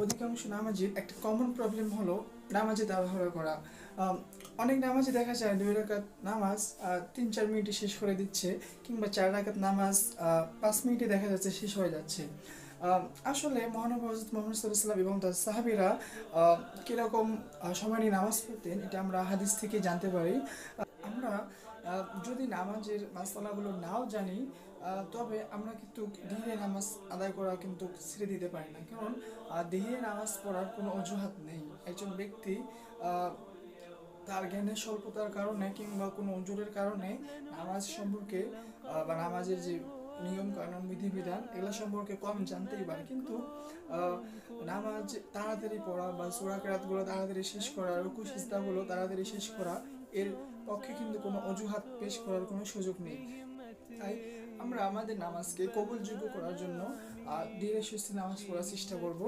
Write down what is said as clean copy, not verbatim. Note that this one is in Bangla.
অধিকাংশ নামাজির একটা কমন প্রবলেম হলো নামাজে তাড়াহুড়ো করা। অনেক নামাজে দেখা যায় 2 রাকাত নামাজ 3-4 মিনিটে শেষ করে দিচ্ছে, কিংবা 4 রাকাত নামাজ 5 মিনিটে দেখা যাচ্ছে শেষ হয়ে যাচ্ছে। আসলে মহানবী হযরত মুহাম্মদ সাল্লাল্লাহু আলাইহি ওয়াসাল্লাম এবং তার সাহাবীরা কীরকম সময় নিয়ে নামাজ পড়তেন, এটা আমরা হাদিস থেকে জানতে পারি। আমরা যদি নামাজের মাসালাগুলো নাও জানি, তবে আমরা কিন্তু ধীরে নামাজ আদায় করা কিন্তু ছেড়ে দিতে পারি না, কারণ ধীরে নামাজ পড়ার কোনো অজুহাত নেই। একজন ব্যক্তি আহ, তার জ্ঞানের স্বল্পতার কারণে কিংবা কোনো ওজোরের কারণে নামাজ সম্পর্কে বা নামাজের যে নিয়ম কানুন বিধিবিধান এগুলো সম্পর্কে কম জানতেই পারে, কিন্তু আহ, নামাজ তাড়াতাড়ি পড়া বা সূরা কেরাতগুলো তাড়াতাড়ি শেষ করা, রুকু সিজদাগুলো তাড়াতাড়ি শেষ করা, এর পক্ষে কিন্তু কোনো অজুহাত পেশ করার কোনো সুযোগ নেই। তাই আমরা আমাদের নামাজকে কবুলযোগ্য করার জন্য ধীরে সুস্থে নামাজ পড়ার চেষ্টা করব।